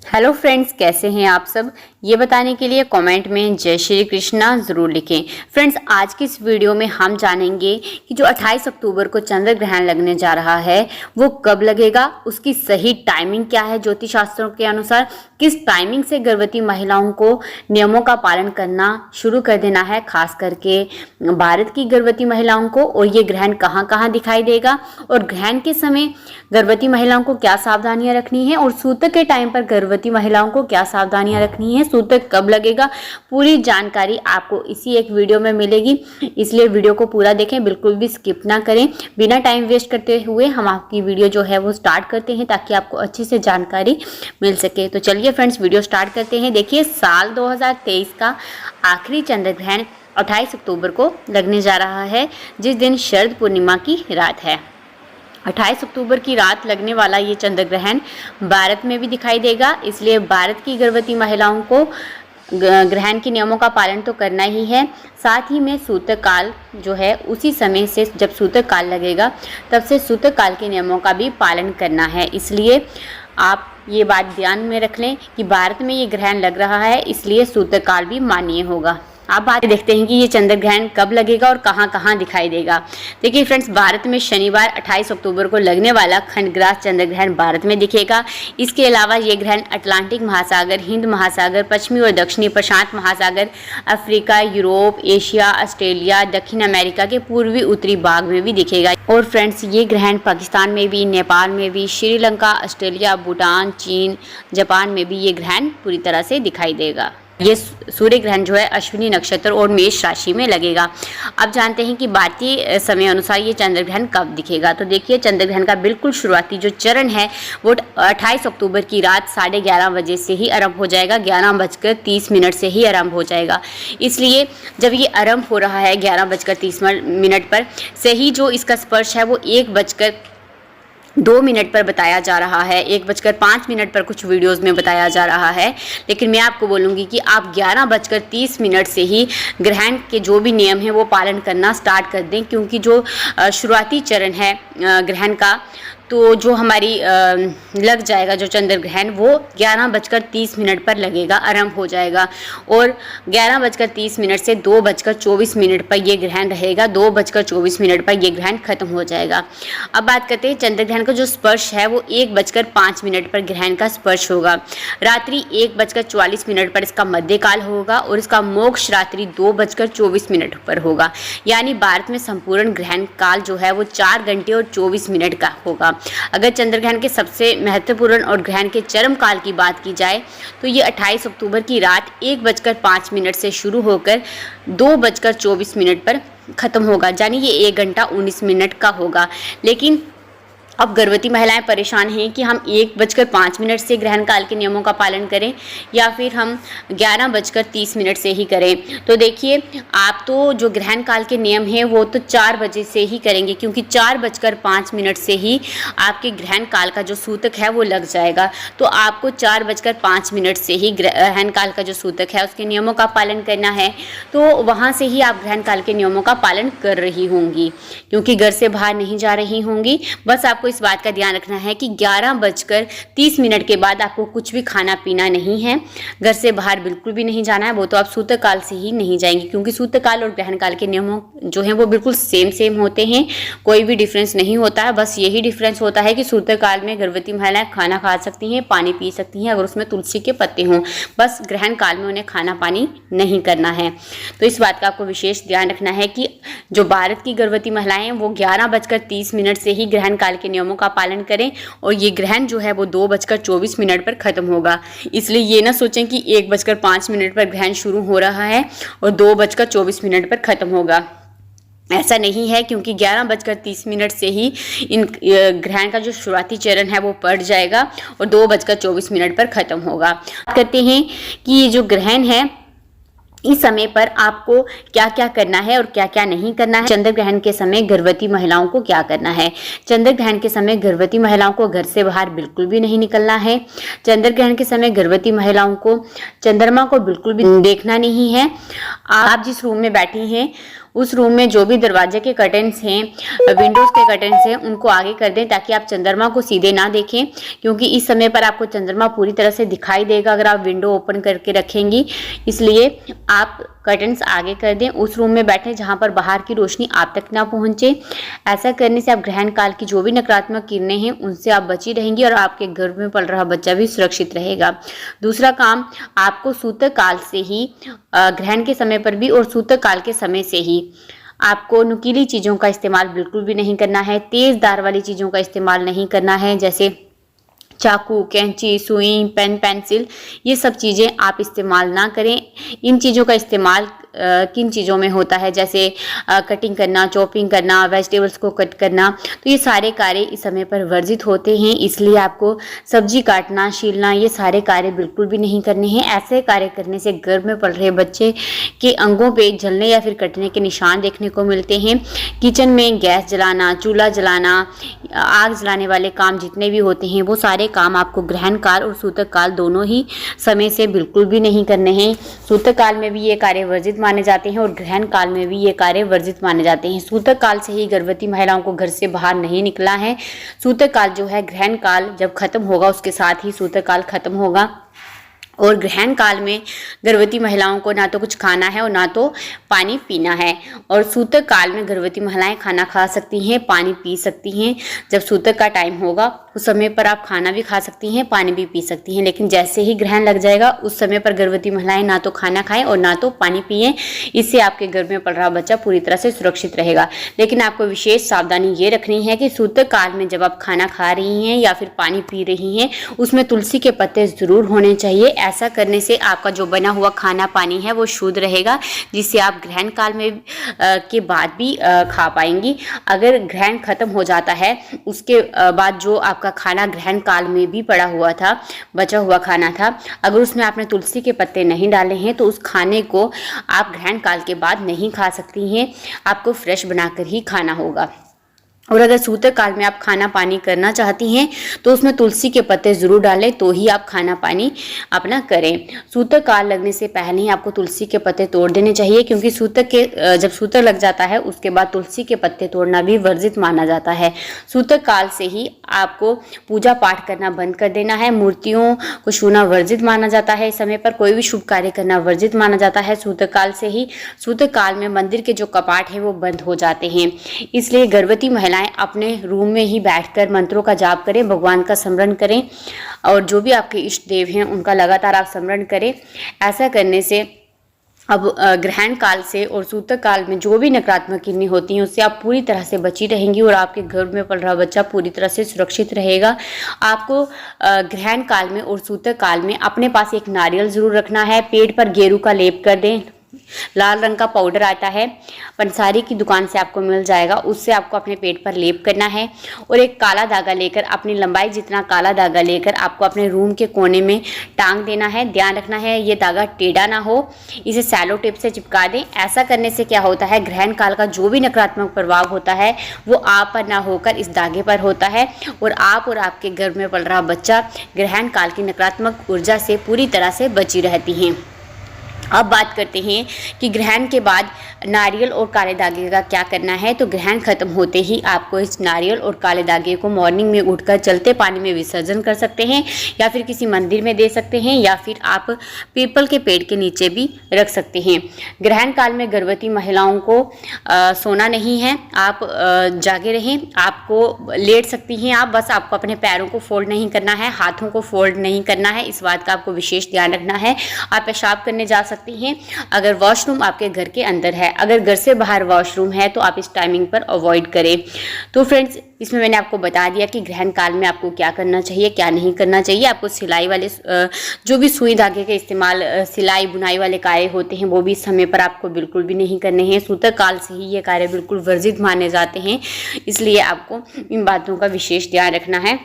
Hello friends, कैसे हैं आप सब? ये बताने के लिए कमेंट में जय श्री कृष्णा ज़रूर लिखें। फ्रेंड्स, आज की इस वीडियो में हम जानेंगे कि जो 28 अक्टूबर को चंद्र ग्रहण लगने जा रहा है वो कब लगेगा, उसकी सही टाइमिंग क्या है। ज्योतिष शास्त्रों के अनुसार किस टाइमिंग से गर्भवती महिलाओं को नियमों का पालन करना शुरू कर देना है, खास करके भारत की गर्भवती महिलाओं को। और ये ग्रहण कहाँ कहाँ दिखाई देगा और ग्रहण के समय गर्भवती महिलाओं को क्या सावधानियां रखनी है और सूतक के टाइम पर गर्भवती महिलाओं को क्या सावधानियां रखनी है, सूतक कब लगेगा, पूरी जानकारी आपको इसी एक वीडियो में मिलेगी। इसलिए वीडियो को पूरा देखें, बिल्कुल भी स्किप ना करें। बिना टाइम वेस्ट करते हुए हम आपकी वीडियो जो है वो स्टार्ट करते हैं ताकि आपको अच्छे से जानकारी मिल सके। तो चलिए फ्रेंड्स, वीडियो स्टार्ट करते हैं। देखिए, साल 2023 का आखिरी चंद्र ग्रहण 28 अक्टूबर को लगने जा रहा है, जिस दिन शरद पूर्णिमा की रात है। 28 अक्टूबर की रात लगने वाला ये चंद्र ग्रहण भारत में भी दिखाई देगा, इसलिए भारत की गर्भवती महिलाओं को ग्रहण के नियमों का पालन तो करना ही है। साथ ही में सूतक काल जो है, उसी समय से जब सूतक काल लगेगा तब से सूतक काल के नियमों का भी पालन करना है। इसलिए आप ये बात ध्यान में रख लें कि भारत में ये ग्रहण लग रहा है, इसलिए सूतक काल भी मान्य होगा। आप बात देखते हैं कि ये चंद्र ग्रहण कब लगेगा और कहाँ कहाँ दिखाई देगा। देखिए फ्रेंड्स, भारत में शनिवार 28 अक्टूबर को लगने वाला खंडग्रास चंद्र ग्रहण भारत में दिखेगा। इसके अलावा ये ग्रहण अटलांटिक महासागर, हिंद महासागर, पश्चिमी और दक्षिणी प्रशांत महासागर, अफ्रीका, यूरोप, एशिया, ऑस्ट्रेलिया, दक्षिण अमेरिका के पूर्वी उत्तरी भाग में भी दिखेगा। और फ्रेंड्स, ये ग्रहण पाकिस्तान में भी, नेपाल में भी, श्रीलंका, ऑस्ट्रेलिया, भूटान, चीन, जापान में भी ये ग्रहण पूरी तरह से दिखाई देगा। ये सूर्य ग्रहण जो है अश्विनी नक्षत्र और मेष राशि में लगेगा। अब जानते हैं कि भारतीय समय अनुसार ये चंद्र ग्रहण कब दिखेगा। तो देखिए, चंद्र ग्रहण का बिल्कुल शुरुआती जो चरण है वो 28 अक्टूबर की रात 11:30 बजे से ही आरंभ हो जाएगा। 11:30 से ही आरंभ हो जाएगा। इसलिए जब ये आरंभ हो रहा है 11:30 पर से ही जो इसका स्पर्श है वो 1:02 पर बताया जा रहा है। 1:05 पर कुछ वीडियोस में बताया जा रहा है, लेकिन मैं आपको बोलूँगी कि आप 11:30 से ही ग्रहण के जो भी नियम हैं वो पालन करना स्टार्ट कर दें, क्योंकि जो शुरुआती चरण है ग्रहण का, तो जो हमारी लग जाएगा जो चंद्र ग्रहण, वो 11:30 पर लगेगा, आरंभ हो जाएगा। और 11:30 से 2:24 पर यह ग्रहण रहेगा। 2:24 पर यह ग्रहण खत्म हो जाएगा। अब बात करते हैं चंद्र ग्रहण का जो स्पर्श है वो 1:05 पर ग्रहण का स्पर्श होगा। रात्रि 1:44 पर इसका मध्यकाल होगा और इसका मोक्ष रात्रि 2:24 पर होगा। यानी भारत में संपूर्ण ग्रहण काल जो है वो 4 घंटे और 24 मिनट का होगा। अगर चंद्र ग्रहण के सबसे महत्वपूर्ण और ग्रहण के चरम काल की बात की जाए तो ये 28 अक्टूबर की रात 1:05 से शुरू होकर 2:24 पर खत्म होगा। यानी ये 1 घंटा 19 मिनट का होगा। लेकिन अब गर्भवती महिलाएं परेशान हैं कि हम 1:05 से ग्रहण काल के नियमों का पालन करें या फिर हम 11:30 से ही करें। तो देखिए, आप तो जो ग्रहण काल के नियम हैं वो तो 4 बजे से ही करेंगे, क्योंकि 4:05 से ही आपके ग्रहण काल का जो सूतक है वो लग जाएगा। तो आपको 4:05 से ही ग्रहण काल का जो सूतक है उसके नियमों का पालन करना है। तो वहाँ से ही आप ग्रहण काल के नियमों का पालन कर रही होंगी, क्योंकि घर से बाहर नहीं जा रही होंगी। बस आपको इस बात का ध्यान रखना है कि 11:30 के बाद आपको कुछ भी खाना पीना नहीं है। घर से बाहर बिल्कुल भी नहीं जाना है। वो तो आप सूतक काल से ही नहीं जाएंगे, क्योंकि सूतक काल और ग्रहण काल के नियमों जो हैं वो बिल्कुल सेम होते हैं, कोई भी डिफरेंस नहीं होता है। बस यही डिफरेंस होता है कि सूतक काल में गर्भवती महिलाएं खाना खा सकती हैं, पानी पी सकती हैं, अगर उसमें तुलसी के पत्ते हों। बस ग्रहण काल में उन्हें खाना पानी नहीं करना है। तो इस बात का आपको विशेष ध्यान रखना है कि जो भारत की गर्भवती महिलाएं हैं वो 11:30 से ही ग्रहण काल के नियमों का पालन करें। और ये ग्रहण जो है वो 2:24 पर खत्म होगा। इसलिए ये ना सोचें कि 1:05 पर ग्रहण शुरू हो रहा है और 2:24 पर खत्म होगा। ऐसा नहीं है, क्योंकि 11:30 से ही इन ग्रहण का जो शुरुआती चरण है वो पड़ जाएगा और 2:24 पर खत्म होगा। बात करते हैं कि ये जो ग्रहण है इस समय पर आपको क्या क्या करना है और क्या क्या नहीं करना है। चंद्र ग्रहण के समय गर्भवती महिलाओं को क्या करना है। चंद्र ग्रहण के समय गर्भवती महिलाओं को घर से बाहर बिल्कुल भी नहीं निकलना है। चंद्र ग्रहण के समय गर्भवती महिलाओं को चंद्रमा को बिल्कुल भी देखना नहीं है। आप जिस रूम में बैठी हैं उस रूम में जो भी दरवाजे के कर्टेन्स हैं, विंडोज़ के कर्टेन्स हैं, उनको आगे कर दें ताकि आप चंद्रमा को सीधे ना देखें, क्योंकि इस समय पर आपको चंद्रमा पूरी तरह से दिखाई देगा अगर आप विंडो ओपन करके रखेंगी। इसलिए आप कर्टन्स आगे कर दें, उस रूम में बैठें जहां पर बाहर की रोशनी आप तक ना पहुंचे। ऐसा करने से आप ग्रहण काल की जो भी नकारात्मक किरणें हैं उनसे आप बची रहेंगी और आपके गर्भ में पल रहा बच्चा भी सुरक्षित रहेगा। दूसरा काम, आपको सूतक काल से ही ग्रहण के समय पर भी और सूतक काल के समय से ही आपको नुकीली चीज़ों का इस्तेमाल बिल्कुल भी नहीं करना है। तेज़ धार वाली चीज़ों का इस्तेमाल नहीं करना है, जैसे चाकू, कैंची, सुई, पेन, पेंसिल, ये सब चीज़ें आप इस्तेमाल ना करें। इन चीज़ों का इस्तेमाल किन चीज़ों में होता है, जैसे कटिंग करना, चॉपिंग करना, वेजिटेबल्स को कट करना, तो ये सारे कार्य इस समय पर वर्जित होते हैं। इसलिए आपको सब्जी काटना, छीलना, ये सारे कार्य बिल्कुल भी नहीं करने हैं। ऐसे कार्य करने से गर्भ में पल रहे बच्चे के अंगों पे जलने या फिर कटने के निशान देखने को मिलते हैं। किचन में गैस जलाना, चूल्हा जलाना, आग जलाने वाले काम जितने भी होते हैं वो सारे काम आपको ग्रहण काल और सूतक काल दोनों ही समय से बिल्कुल भी नहीं करने हैं। सूतक काल में भी ये कार्य वर्जित माने जाते हैं और ग्रहण काल में भी ये कार्य वर्जित माने जाते हैं। सूतक काल से ही गर्भवती महिलाओं को घर से बाहर नहीं निकला है। सूतक काल जो है, ग्रहण काल जब खत्म होगा उसके साथ ही सूतक काल खत्म होगा। और ग्रहण काल में गर्भवती महिलाओं को ना तो कुछ खाना है और ना तो पानी पीना है। और सूतक काल में गर्भवती महिलाएं खाना खा सकती हैं, पानी पी सकती हैं। जब सूतक का टाइम होगा उस समय पर आप खाना भी खा सकती हैं, पानी भी पी सकती हैं, लेकिन जैसे ही ग्रहण लग जाएगा उस समय पर गर्भवती महिलाएं ना तो खाना खाएं और ना तो पानी पिएं। इससे आपके गर्भ में पल रहा बच्चा पूरी तरह से सुरक्षित रहेगा। लेकिन आपको विशेष सावधानी ये रखनी है कि सूतक काल में जब आप खाना खा रही हैं या फिर पानी पी रही हैं, उसमें तुलसी के पत्ते ज़रूर होने चाहिए। ऐसा करने से आपका जो बना हुआ खाना पानी है वो शुद्ध रहेगा, जिससे आप ग्रहण काल में के बाद भी खा पाएंगी। अगर ग्रहण खत्म हो जाता है उसके बाद जो आपका खाना ग्रहण काल में भी पड़ा हुआ था, बचा हुआ खाना था, अगर उसमें आपने तुलसी के पत्ते नहीं डाले हैं तो उस खाने को आप ग्रहण काल के बाद नहीं खा सकती हैं। आपको फ्रेश बनाकर ही खाना होगा। और अगर सूतक काल में आप खाना पानी करना चाहती हैं तो उसमें तुलसी के पत्ते ज़रूर डालें, तो ही आप खाना पानी अपना करें। सूतक काल लगने से पहले ही आपको तुलसी के पत्ते तोड़ देने चाहिए, क्योंकि जब सूतक लग जाता है उसके बाद तुलसी के पत्ते तोड़ना भी वर्जित माना जाता है। सूतक काल से ही आपको पूजा पाठ करना बंद कर देना है। मूर्तियों को छूना वर्जित माना जाता है। इस समय पर कोई भी शुभ कार्य करना वर्जित माना जाता है सूतक काल से ही। सूतक काल में मंदिर के जो कपाट हैं वो बंद हो जाते हैं। इसलिए गर्भवती महिलाएं अपने रूम में ही बैठकर मंत्रों का जाप करें, भगवान का स्मरण करें और जो भी आपके इष्ट देव हैं उनका लगातार आप स्मरण करें। ऐसा करने से अब ग्रहण काल से और सूतक काल में जो भी नकारात्मक किरणें होती हैं उससे आप पूरी तरह से बची रहेंगी और आपके गर्भ में पल रहा बच्चा पूरी तरह से सुरक्षित रहेगा। आपको ग्रहण काल में और सूतक काल में अपने पास एक नारियल ज़रूर रखना है। पेट पर गेरू का लेप कर दें। लाल रंग का पाउडर आता है, पंसारी की दुकान से आपको मिल जाएगा, उससे आपको अपने पेट पर लेप करना है। और एक काला धागा लेकर, अपनी लंबाई जितना काला धागा लेकर आपको अपने रूम के कोने में टांग देना है। ध्यान रखना है ये धागा टेढ़ा ना हो, इसे सैलो टेप से चिपका दें। ऐसा करने से क्या होता है, ग्रहण काल का जो भी नकारात्मक प्रभाव होता है वो आप पर ना होकर इस धागे पर होता है और आप और आपके गर्भ में पल रहा बच्चा ग्रहण काल की नकारात्मक ऊर्जा से पूरी तरह से बची रहती हैं। अब बात करते हैं कि ग्रहण के बाद नारियल और काले धागे का क्या करना है। तो ग्रहण खत्म होते ही आपको इस नारियल और काले धागे को मॉर्निंग में उठकर चलते पानी में विसर्जन कर सकते हैं या फिर किसी मंदिर में दे सकते हैं या फिर आप पीपल के पेड़ के नीचे भी रख सकते हैं। ग्रहण काल में गर्भवती महिलाओं को सोना नहीं है, आप जागे रहें। आपको लेट सकती हैं आप, बस आपको अपने पैरों को फोल्ड नहीं करना है, हाथों को फोल्ड नहीं करना है। इस बात का आपको विशेष ध्यान रखना है। आप पेशाब करने जा सकती हैं अगर वॉशरूम आपके घर के अंदर है। अगर घर से बाहर वॉशरूम है तो आप इस टाइमिंग पर अवॉइड करें। तो फ्रेंड्स, इसमें मैंने आपको बता दिया कि ग्रहण काल में आपको क्या करना चाहिए, क्या नहीं करना चाहिए। आपको सिलाई वाले जो भी सुई धागे के इस्तेमाल, सिलाई बुनाई वाले कार्य होते हैं वो भी इस समय पर आपको बिल्कुल भी नहीं करने हैं। सूतक काल से ही ये कार्य बिल्कुल वर्जित माने जाते हैं, इसलिए आपको इन बातों का विशेष ध्यान रखना है।